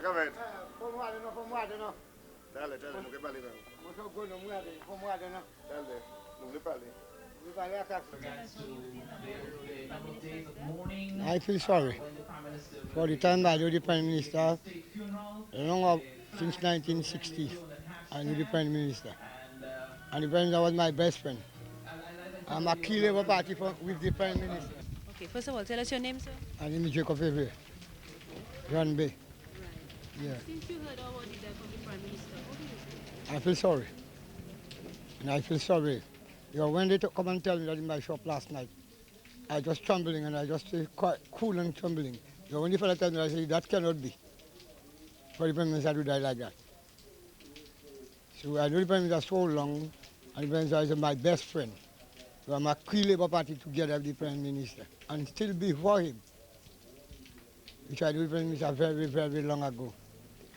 Dale, non che parli non. Dale, non ne parli. I feel sorry for the time I do the Prime Minister, since 1960. I knew the Prime Minister. And the Prime Minister was my best friend. I'm a key Labour Party with the Prime Minister. Okay, first of all, tell us your name, sir. My name is Jacob Riviere, Grandbay. Right. Yeah. Since you heard about the death of the Prime Minister, what do you say? I feel sorry. And I feel sorry. When they come and tell me that in my shop last night, I just trembling and I just stay quite cool and trembling. When the fellow told me, I say, that cannot be. For the Prime Minister to die like that. So I know the Prime Minister so long, and the Prime Minister is my best friend. So I'm a key Labour Party together with the Prime Minister, and still before him, which I do the Prime Minister very, very long ago.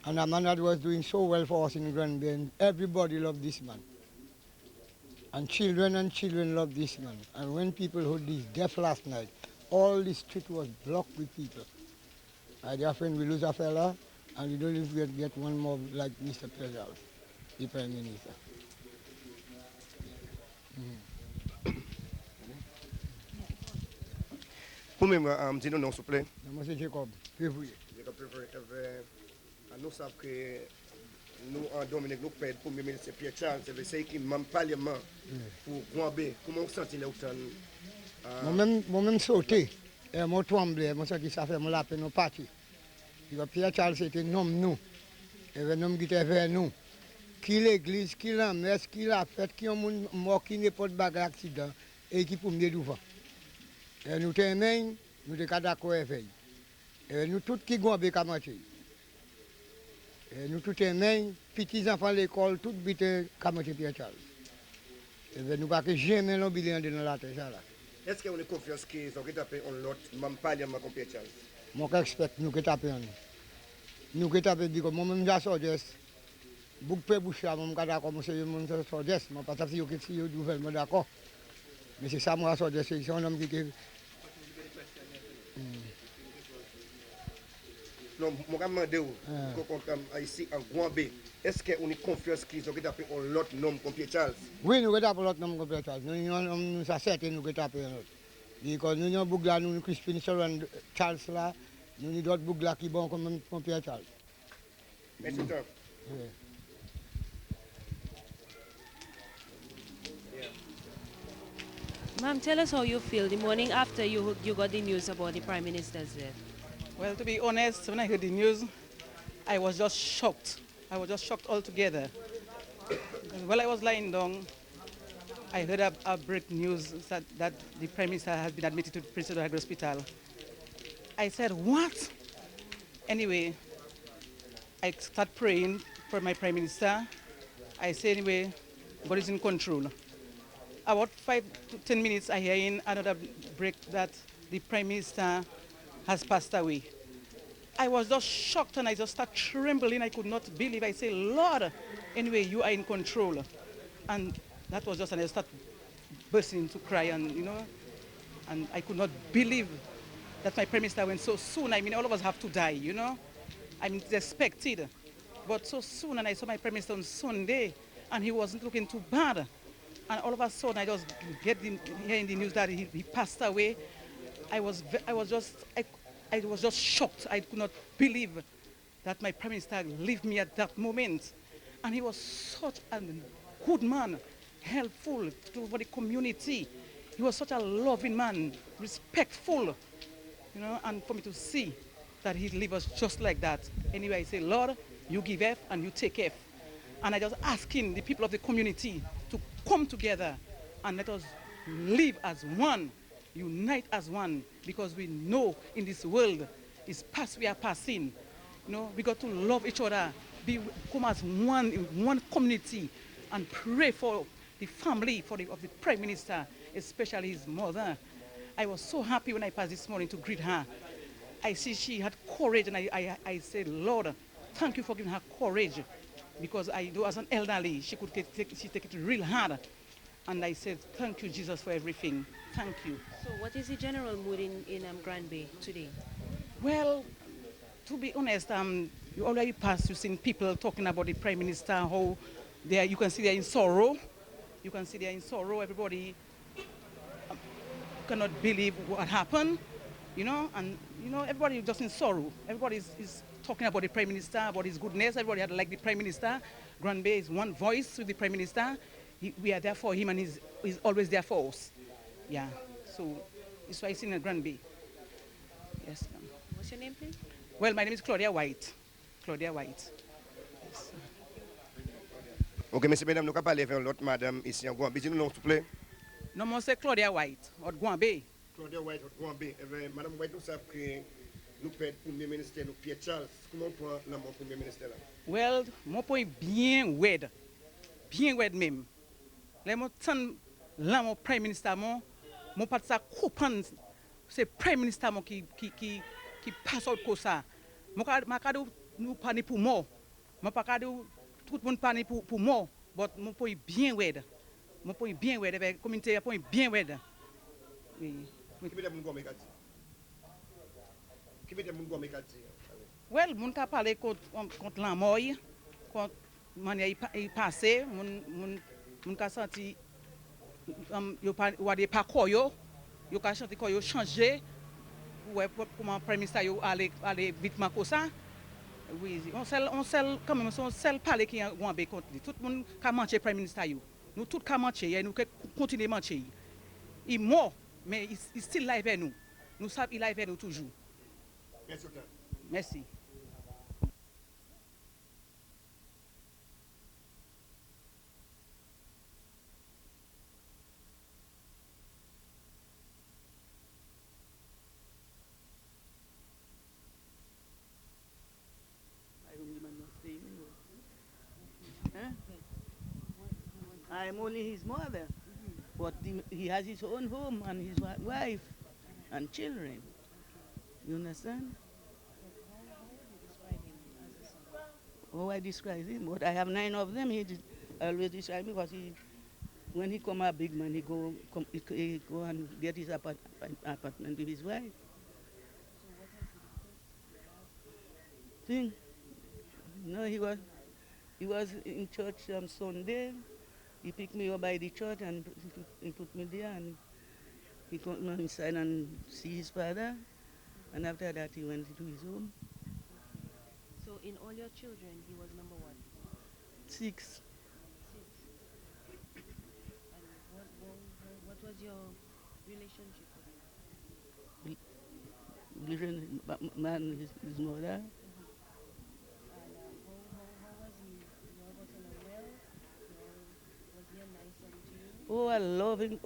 And a man that was doing so well for us in Grandbay, and everybody loved this man. And children loved this man. And when people heard his death last night, all the street was blocked with people. My dear friend, we lose a fella, and we don't even get one more like Mr. Pierre Charles, the Prime Minister. Pour moi, dis-nous non, s'il vous plaît. Monsieur Jacob, février. Nous savons que nous, en Dominique, nous perdons pour le ministre Pierre Charles, c'est qui même parlement pour Grandbay. Comment vous sentez là? Moi-même sauté, et moi tremblé, moi senti ça fait la peine au parti. Pierre Charles c'était un homme nous, et un homme qui était vers nous. Qui l'église, qui la messe, qui la fête, qui a mort, qui n'est pas de bagarre accident, et qui pour me devant. Et nous t'aimons, nous sommes d'accord avec. Et nous tous qui Grandbay qu'à marcher. Et nous tous aimons, petits enfants à l'école, tous bités qu'à marcher Pierre Charles. Et nous ne pouvons pas jamais l'oublier dans la terre. Est-ce que vous avez confiance qu'ils ont tapé un autre même parlement comme Pierre Charles? Moi, j'expecte nous qui tapons. Nous qui tapons, parce que moi-même, j'ai sorti. Beaucoup de boucher, je suis d'accord, je suis sorti. Je ne sais pas si vous êtes gouvernement d'accord. Mais c'est ça, moi, sorti. C'est un homme qui. Non, je me demande ici en Grandbay, est-ce que vous avez confiance qu'ils ont tapé un autre nom comme Pierre Charles? Oui, nous avons l'autre nom comme Pierre Charles. Nous sommes certains, nous avons tapé un autre. Parce que nous avons Bougla, nous avons Crispin Charles là, nous avons d'autres Bougla qui sont comme Pierre Charles. Merci, Tom. Oui. Ma'am, tell us how you feel the morning after you got the news about the Prime Minister's death. Well, to be honest, when I heard the news, I was just shocked. I was just shocked altogether. While I was lying down, I heard a breaking news that the Prime Minister has been admitted to Preceded Hospital. I said, what? Anyway, I started praying for my Prime Minister. I said, anyway, God is in control. About 5 to 10 minutes, I hear in another break that the Prime Minister has passed away. I was just shocked and I just started trembling. I could not believe. I say, Lord, anyway, you are in control. And that was just, and I started bursting into cry, and and I could not believe that my Prime Minister went so soon. I mean, all of us have to die, I mean, it's expected. But so soon, and I saw my Prime Minister on Sunday, and he wasn't looking too bad. And all of a sudden, I just hearing the news that he passed away. I was just shocked. I could not believe that my Prime Minister left me at that moment. And he was such a good man, helpful for the community. He was such a loving man, respectful, and for me to see that he leave us just like that. Anyway, I say, Lord, you give F and you take F. And I just asking the people of the community to come together and let us live as one, unite as one, because we know in this world is past we are passing. We got to love each other, come as one in one community, and pray for the family of the Prime Minister, especially his mother. I was so happy when I passed this morning to greet her. I see she had courage, and I said, Lord, thank you for giving her courage, because I do as an elderly, she take it real hard. And I said, thank you, Jesus, for everything. Thank you. So what is the general mood in Grandbay today? Well, to be honest, You already passed, you've seen people talking about the Prime Minister, how you can see they're in sorrow. You can see they're in sorrow. Everybody cannot believe what happened, and everybody just in sorrow. Everybody is talking about the Prime Minister, about his goodness. Everybody had like the Prime Minister. Grandbay is one voice with the Prime Minister. We are there for him, and he's always there for us. Yeah, so it's why I seen in Grandbay. Yes, ma'am. What's your name, please? Well, my name is Claudia White. Claudia White. Yes. Ok, monsieur, mesdames, nous allons parler avec l'autre madame ici en Grandbay. Dis-nous, non, s'il vous plaît. Non, moi, c'est Claudia White, au Grandbay. Claudia White, au Grandbay. Madame White, nous savons que nous perdons le Premier ministre, nous, Pierre Charles. Comment on prend la mort Premier ministre là? Well, mon point bien wed même. Les mots là mon Prime Minister mon pas ça comprendre c'est Prime Minister qui passe au comme ça. Ma cadeau nous pas pour moi. Mon pas cadeau tout le monde pas pour moi. Mais mon point bien wed. Mon point bien wed avec communauté point bien wed. Oui. Qui veut mon gomme kati? Qui veut mon gomme kati? Well, mon ka parler contre la mort, contre manière y passer, mon ka senti yo pas ou des pas yo ka senti ko yo changer ouais comment Prime Minister yo aller vite comme ça. Oui, on seul quand même son seul parler qui en Grandbay contre lui. Tout le monde ka mentir Prime Minister yo. Nous tout ka mentir, nous continuer mentir. Il mort mais il still là avec nous. Nous savons il est avec nous toujours. Merci. Merci. I'm only his mother, but he has his own home and his wife and children. You understand? Oh, I describe him, but I have 9 of them. He always describe me because when he come a big man, he go and get his apartment with his wife. Thing. No, he was in church on Sunday. He picked me up by the church and he put me there, and he come inside and see his father. And after that, he went to his home. So in all your children, he was number one? 6. And what was your relationship with him? Man, his mother. And how was he? You all got along well? Was he a nice son to you? Oh, I love him.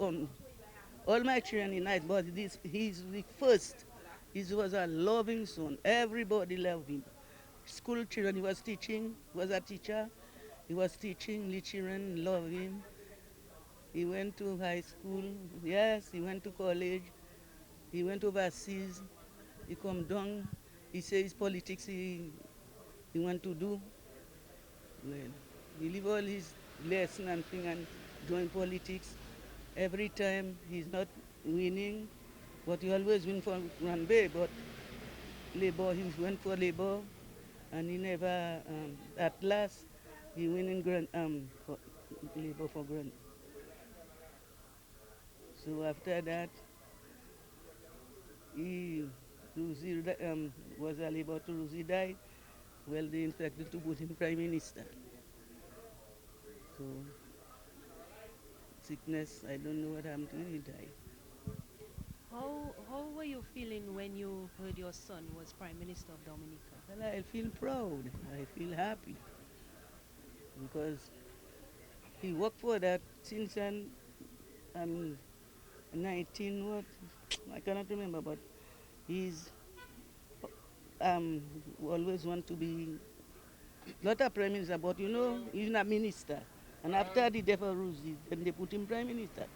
All my children are nice, but he's the first. He was a loving son. Everybody loved him. School children, he was teaching. He was a teacher. He was teaching. The children loved him. He went to high school. Yes, he went to college. He went overseas. He come down. He says politics he want to do. Well, he leave all his lesson and thing and join politics. Every time he's not winning, but he always win for Grandbay. But Labour, he went for Labour, and he never. At last, he win in for Labour for Grand. So after that, Rosie was a Labour to Rosie died. Well, they infected to put him Prime Minister. So sickness, I don't know what happened to him, he died. How were you feeling when you heard your son was Prime Minister of Dominica? Well, I feel proud. I feel happy because he worked for that since 19 what? I cannot remember, but he's always want to be not a Prime Minister, but he's a minister. And after the death of Rosie, then they put him Prime Minister.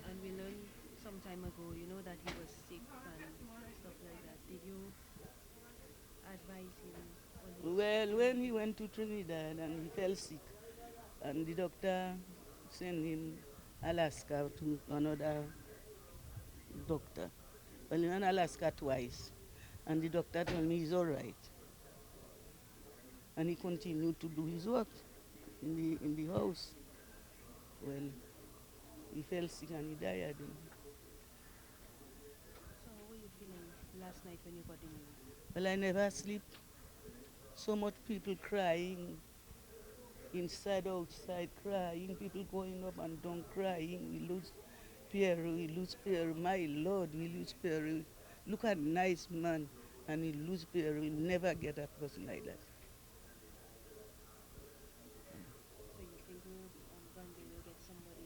And we learned some time ago, that he was sick and stuff like that. Did you advise him? Well, when he went to Trinidad and he fell sick, and the doctor sent him Alaska to another doctor. Well, he went to Alaska twice, and the doctor told me he's all right. And he continued to do his work in the house. Well, he fell sick and he died. So how were you feeling last night when you got the news? Well, I never sleep. So much people crying, inside, outside, crying, people going up and down crying. We lose Pierre, we lose Pierre, my Lord, we lose Pierre. Look at nice man, and we lose Pierre, we'll never get a person like that. So you think Grandbay will get somebody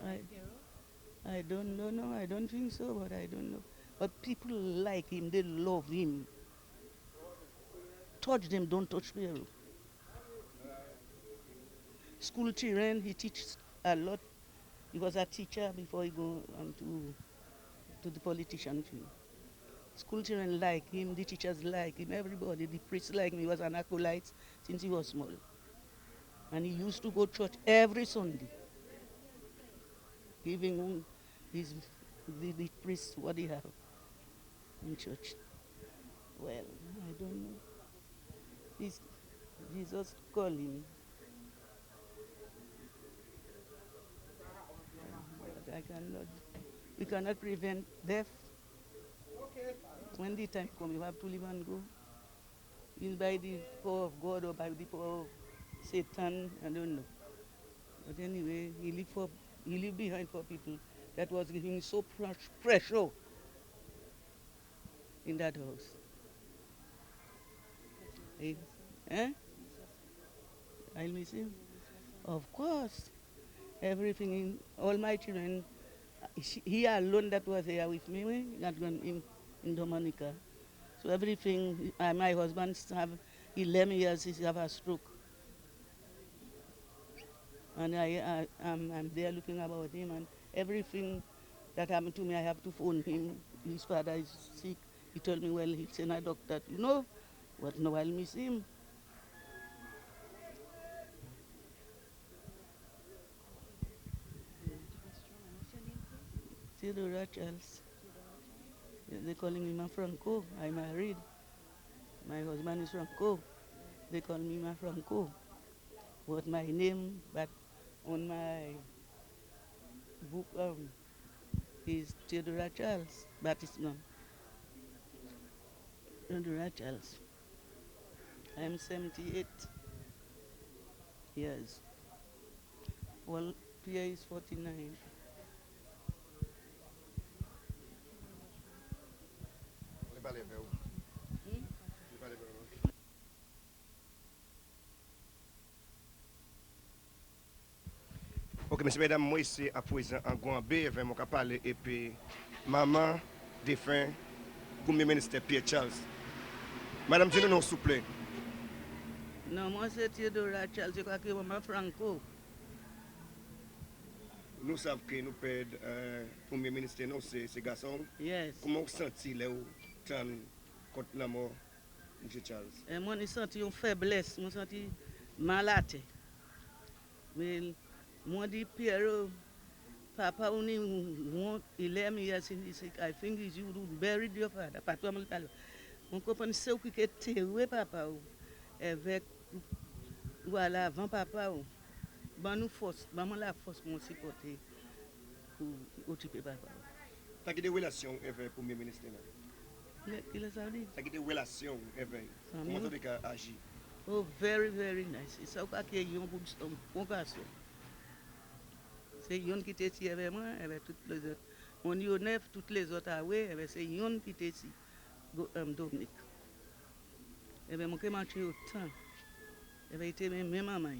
I, like Piero? I don't know, no, I don't think so, but I don't know. But people like him, they love him. Touch them, don't touch Pierre. School children, he teaches a lot. He was a teacher before he go on to the politician field. School children like him, the teachers like him, everybody, the priest like him. He was an acolyte since he was small. And he used to go to church every Sunday, giving the priest what he have in church. Well, I don't know. Jesus call him. But we cannot prevent death. When the time comes, you have to live and go. Either by the power of God or by the power of Satan, I don't know. But anyway, he lived behind for people that was giving so much pressure in that house. I'll miss him. Of course. Everything in all my children, he alone that was here with me, that one in Dominica. So everything, my husband have 11 years, he have a stroke. And I'm there looking about him, and everything that happened to me, I have to phone him. His father is sick. He told me, well, he sent a doctor, but no, I'll miss him. Justina Charles. They calling me my Franco. I'm married. My husband is Franco. They call me my Franco. But my name, but on my book is Justina Charles, but it's not. Justina Charles. I'm 78 years. Well, Pierre is 49. Ok, messieurs, mesdames, moi ici à présent en Grandbay, avec mon parler et puis maman défunt pour le ministre Pierre Charles. Madame, je non s'il vous plaît. Non, moi c'est Justina Charles, je crois que c'est maman Franco. Nous savons que nous perdons le premier ministre, non, c'est garçon. Yes. Comment vous sentez contre la mort de M. Charles? Moi, je sens une faiblesse, je sens malade. Mais moi, je dis, Pierre, Papa, only want 11 years in this. I think it's you who buried your father. Papa, mon copain, c'est où qui était tué, Papa, avec, voilà, avant Papa. Ben nous force, ben la force mon supporter pour occuper Papa. Tu as des relations avec le premier ministre? Qu'il a ça dit? Tu as des relations avec comment tu as agi? Oh, very, very nice. C'est ça qu'il y a un bon garçon. C'est Yon qui était ici avec moi, avec toutes les autres. On y neuf, toutes les autres à ouais, c'est Yon qui était ici, Dominique. Et bien, mon qui m'a tué autant. Et bien, il était même maman.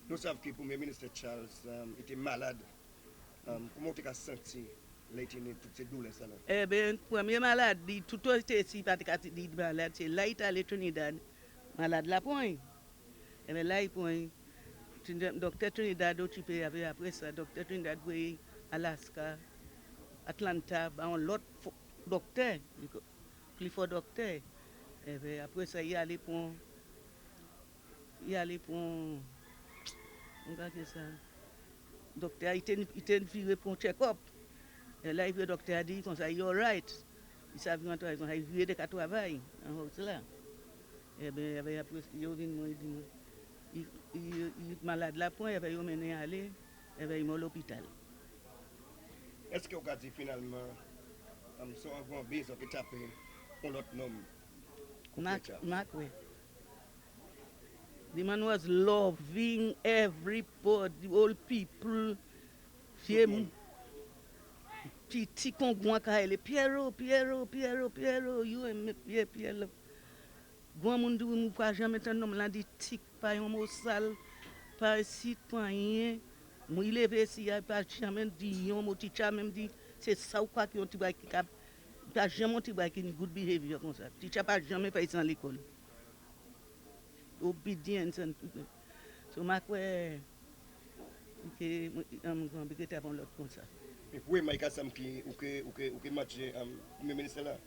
Nous savons que le premier ministre Charles était malade. Comment tu as senti toutes ces douleurs? Eh bien, le premier malade, tout était ici, pas de malade, c'est là, il est allé Trinidad. Malade la point. Et bien là, il point. Docteur Trinidad occupé avec après ça, docteur Trinidad pour Alaska, Atlanta, l'autre docteur, plus fort docteur. Et bien après ça, il allé pour on va dire ça. Docteur, il était viré pour un check-up. Et là, il veut le docteur a dit, comme ça, you're right. Il savait quand il veut de travail en haut là. Eh bien, après, il est malade là, point, il va mener aller, il va à l'hôpital. Est-ce que vous avez dit finalement, son grand bise qui tape pour l'autre nom? Mark, the man was loving everybody, all people. Petit Congouan Kaele, Pierrot, you and me, Pierre. Grand monde ou pas jamais un homme là dit tic, pas un mot sale, pas site, pas rien. Moi, il est ici, pas jamais dit, un mot teacher même dit, c'est ça ou quoi qui ont dit, pas jamais dit, qui une good behavior comme ça. Teacher pas jamais fait ça à l'école. Obedience and tout. So, ma quoi, que t'es avant l'autre comme ça. Et pour Mike Assam qui ou match le ministre là.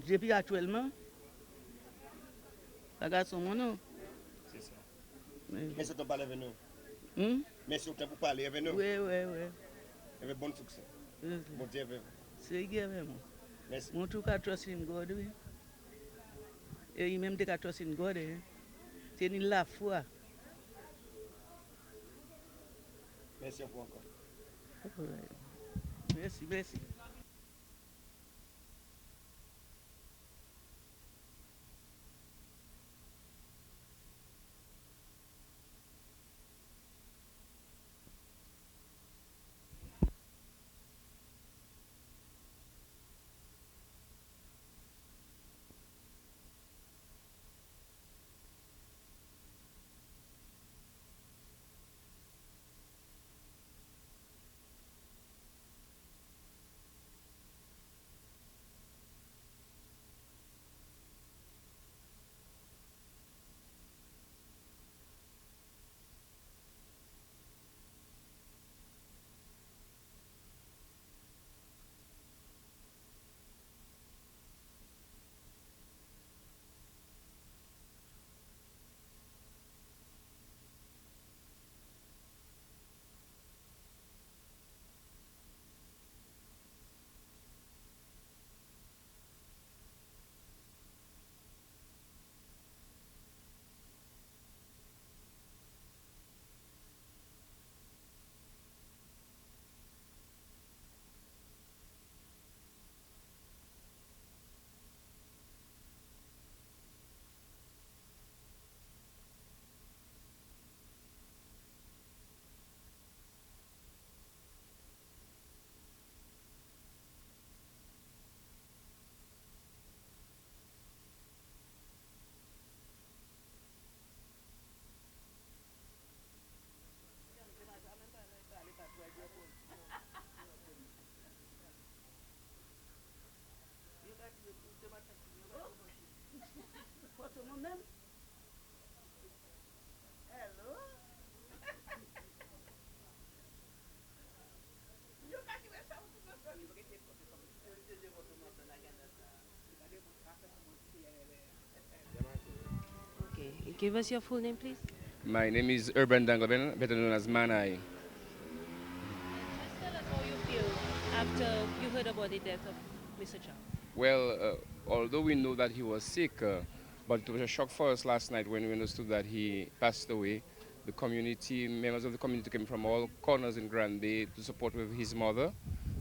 Depuis actuellement, regarde son nom. C'est ça. Mais si tu parles avec nous. Mais si tu parles avec nous. Oui. Avec bon succès. Bon Dieu avec vous. C'est vraiment. Merci. Mon tout cas trust in God, oui. Et il même des cas trust in God, c'est une la foi. Merci encore. Merci. Okay, give us your full name, please. My name is Urban Danglaben, better known as Manai. Just tell us how you feel after you heard about the death of Mr. Charles. Well, although we know that he was sick, but it was a shock for us last night when we understood that he passed away. The community, members of the community came from all corners in Grandbay to support with his mother.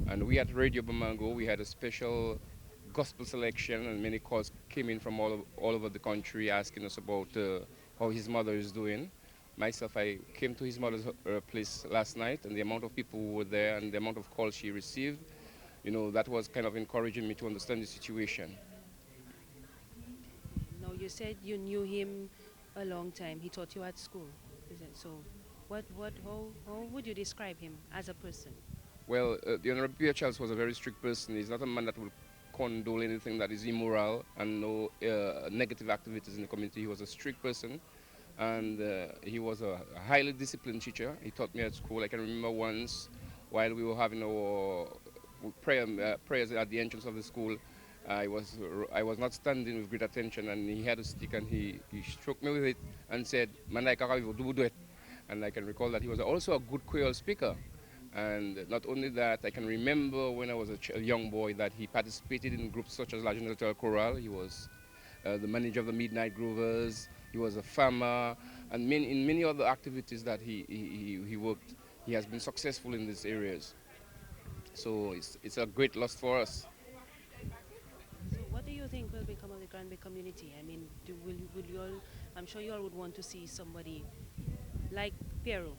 And we at Radio Bamango, we had a special gospel selection, and many calls came in from all over the country asking us about how his mother is doing. Myself, I came to his mother's place last night, and the amount of people who were there and the amount of calls she received, that was kind of encouraging me to understand the situation. Now, you said you knew him a long time. He taught you at school, is it? So, how would you describe him as a person? Well, the Honorable Pierre Charles was a very strict person. He's not a man that will condole anything that is immoral and no negative activities in the community. He was a strict person, and he was a highly disciplined teacher. He taught me at school. I can remember once while we were having our prayers at the entrance of the school, I was not standing with great attention, and he had a stick and he struck me with it and said, "Man, I can't do it." And I can recall that he was also a good Creole speaker. And not only that, I can remember when I was a young boy that he participated in groups such as Legend Electoral Choral. He was the manager of the Midnight Grovers. He was a farmer, and in many other activities that he worked. He has been successful in these areas. So it's a great loss for us. So what do you think will become of the Grandbay community? I mean, will you all, I'm sure you all would want to see somebody like Piero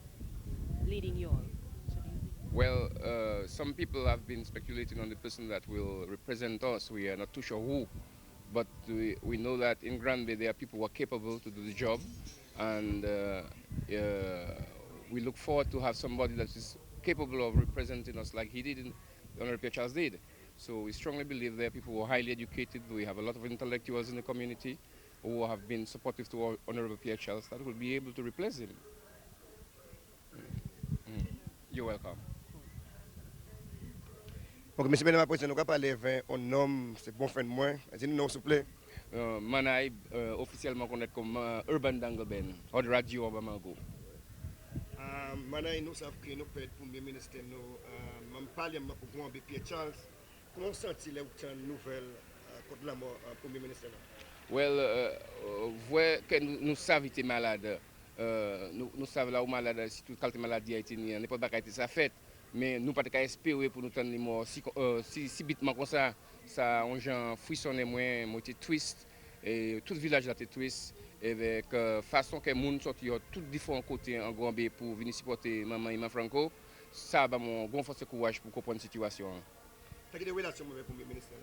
leading you all. So do you think? Well, some people have been speculating on the person that will represent us. We are not too sure who, but we know that in Grandbay there are people who are capable to do the job, and we look forward to have somebody that is capable of representing us like he did, Honorable Pierre Charles did. So we strongly believe there are people who are highly educated. We have a lot of intellectuals in the community who have been supportive to Honorable Pierre Charles that will be able to replace him. You're welcome. Ok, monsieur Madame la Présidente, nous allons parler avec un homme, c'est bon frère de moi. Dis-nous, s'il vous plaît. Manaï officiellement connaître comme Urban Dangleben, hors radio Obamago. Maintenant, nous savons que nous perdons le Premier ministre, nous parlons pour Grandbay Pierre Charles. Comment sentez-vous les nouvelles contre la mort du Premier ministre? Well, voyez que nous savons qu'il est malade. Nous savons là où malade, si toute qualité maladie a été n'importe quoi ça fait. Mais nous ne pouvons pas espérer pour nous tenir mort si bitement comme ça on gens frissonné moins moitié twist et tout le village là était twist avec façon que monde sorti tout différents côtés en Grandbay pour venir supporter maman et Franco, ça va mon bon force courage pour comprendre la situation. Tu as des relations avec le Premier ministre?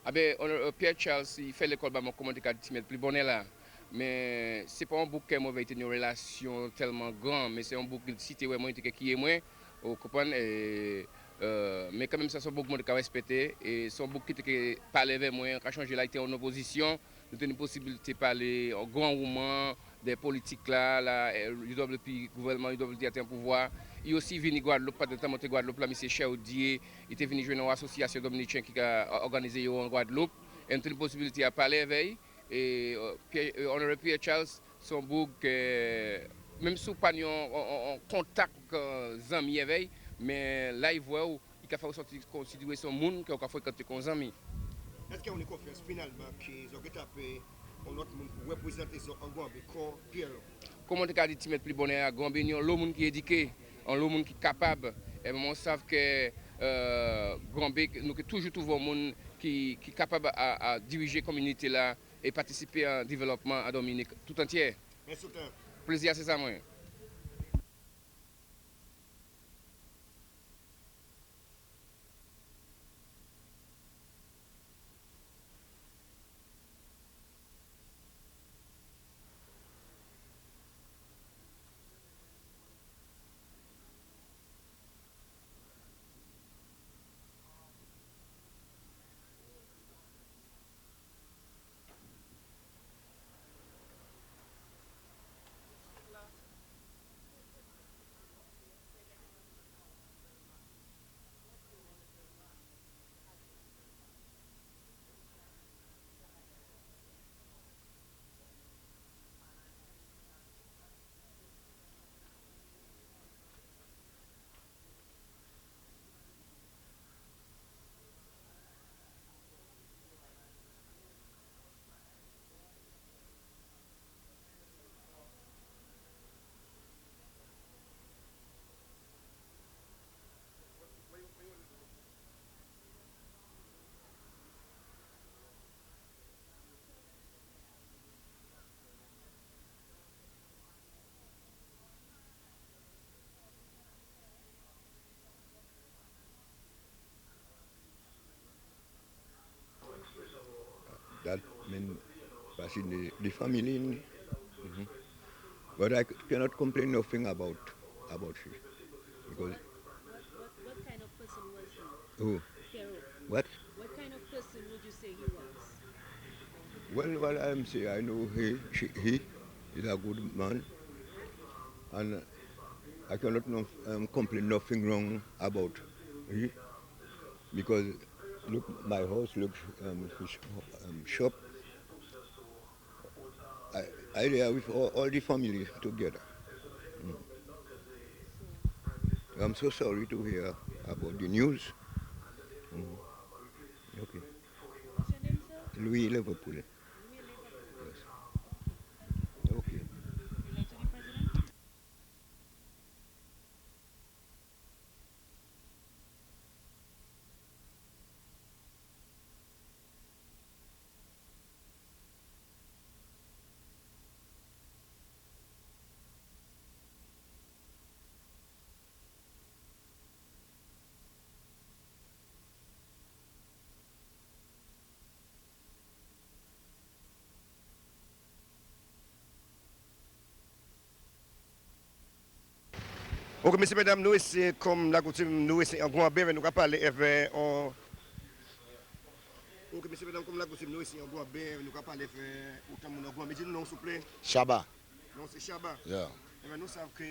Ah ben Pierre Charles il fait l'école bah mon comment dire plus bonnet là. Mais c'est pas un bouc qui est mauvais, une relation tellement grande, mais c'est un bouc qui cité ouais moi qui est moins vous comprenez mais quand même ça sont beaucoup de monde respecter et son beaucoup qui parler avec moi quand changer là était en opposition nous avons une possibilité de parler en grand roman des politiques là il doit depuis gouvernement il doit dire un pouvoir il aussi venu Guadeloupe pas de temps monter Guadeloupe là monsieur Chaudier il était venu joindre une association dominicaine qui a organisé en Guadeloupe et nous avons une possibilité à parler avec et honorable Pierre Charles son bouc même si pas en contact amis éveil mais là il voit il a fait sortir considérer son monde qui a fait quand comme amis. Est-ce qu'on est confiance finalement qu'ils ont tapé un autre monde pour représenter son Grandbay comme Pierre? Comment tu as dit mettre plus bonheur à Grandbay le monde qui est éduqué un monde qui est capable et on savent que Grandbay nous toujours trouver un monde qui est capable à diriger la communauté là et participer au développement à Dominique tout entier. Merci autant. Plaisir c'est ça moi. That mean was in the family. Mhm. But I cannot complain nothing about she because What kind of person was he? oh Piero. what What kind of person would you say he was? well what I'm saying I know he is a good man and I cannot complain nothing wrong about he because look my house look his shop I there with all the family together. So I'm so sorry to hear about the news. Okay. What's your name, sir? Louis Liverpool. Louis Liverpool. Yes. Okay. Okay. You like to be president? Ok, messieurs, mesdames, nous ici, comme la coutume, nous ici en Grandbay, nous allons parler avec Ok, messieurs, mesdames, comme la coutume, nous ici en Grandbay, nous allons parler avec autant de monde en Grandbay. Dis-nous, non, s'il vous plaît. Chaba. Non, c'est Chaba. Yeah. Eh bien, nous savons que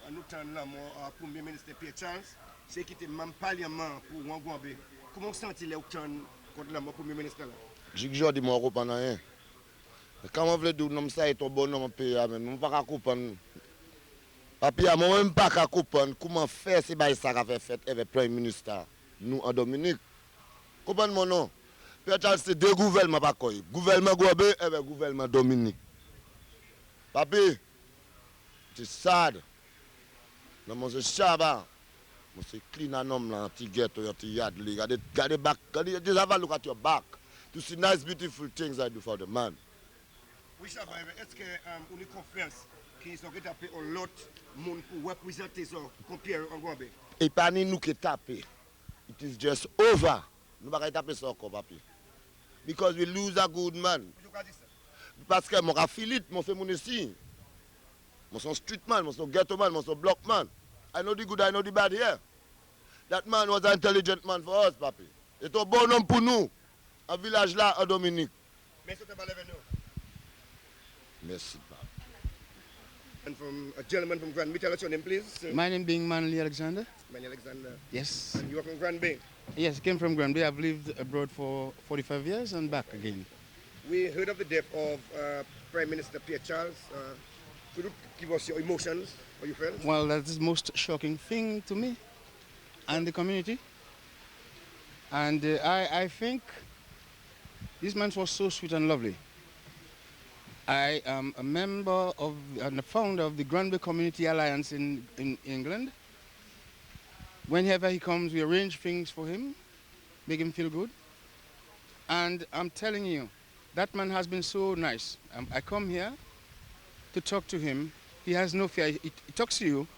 nous sommes là, mon premier ministre Pierre Charles, c'est qui était même parlement pour Grandbay. Comment vous sentez les autant contre mon premier ministre là? J'ai dit moi comprendre rien. Quand on veut dire non ça est un bon homme pays mais nous pas comprendre. Papi moi même pas comprendre comment faire ces bail ça qu'a fait avec premier ministre nous en Dominique. Comprendre mon nom. Pierre Charles c'est deux gouvernements pas quoi. Gouvernement Grandbay et gouvernement Dominique. Papi c'est sad. Non mon Chaba. Moi c'est clean un homme là anti ghetto anti yard regardez back just have a look at your back to see nice beautiful things I do for the man. Oui, Chaba, est-ce que vous avez confiance qu'ils sont tapés en l'autre monde pour représenter ça comme Pierre en Grandbay? Et pas ni nous qui taper. It is just over. Nous ne pouvons pas taper ça encore, papi. Because we lose a good man. Parce que mon Philippe, mon fait mon ici. Mon son street man, mon son ghetto man, mon son block man. I know the good, I know the bad here. That man was an intelligent man for us, papi. C'est un bon homme pour nous. Un village là, en Dominique. Merci de parler avec nous. Merci, papi. And from a gentleman from Grandbay, tell us your name, please. My name being Manley Alexander. Manny Alexander. Yes. And you are from Grandbay. Yes, came from Grandbay. I've lived abroad for 45 years and back again. We heard of the death of Prime Minister Pierre Charles. Could you give us your emotions or your felt? Well, that's the most shocking thing to me and the community. And I think this man was so sweet and lovely. I am a member of and the founder of the Grandbay Community Alliance in England. Whenever he comes, we arrange things for him, make him feel good. And I'm telling you, that man has been so nice. I come here to talk to him. He has no fear. He talks to you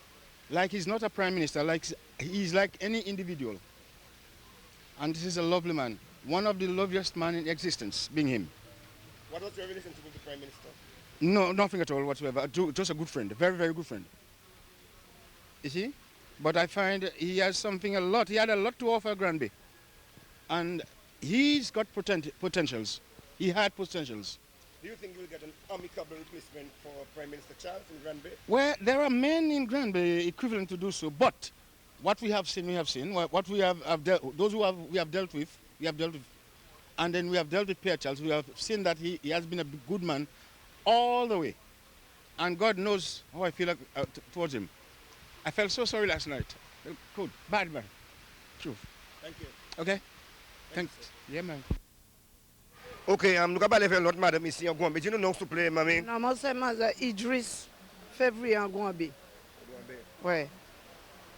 like he's not a prime minister, like he's like any individual. And this is a lovely man, one of the loveliest men in existence, being him. What was your relationship with the Prime Minister? No, nothing at all whatsoever. Just a good friend, a very, very good friend. You see? But I find he has something he had a lot to offer Grandbay. And he's got potentials. He had potentials. Do you think you will get an amicable replacement for Prime Minister Charles in Grandbay? Well, there are men in Grandbay equivalent to do so, but what we have seen, we have seen. What we have those who we have dealt with, we have dealt with. And then we have dealt with Pierre Charles. We have seen that he has been a good man all the way. And God knows how I feel towards him. I felt so sorry last night. Good, bad man. Truth. Thank you. Okay? Thanks. Yeah, man. Ok, nous allons parler avec l'autre madame ici en Grandbay. Dis-nous, non, s'il vous plaît, mamie. Non, moi, c'est Idriss, février en Grandbay. Oui.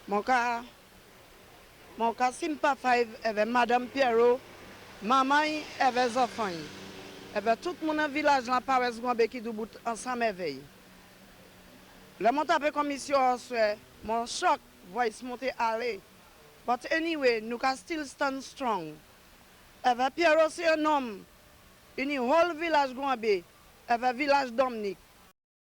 Mon cas, si je ne pas fait avec Madame Pierrot, maman avait des enfants. Et bien, tout le monde dans le village, dans Paris, Grandbay, qui doit ensemble éveillé. Le montant de commission, mon choc, voice monter aller. But anyway, nous can still stand strong. Et bien, Pierrot, c'est un homme. Il y a un whole village Grandbay, et un village Dominique.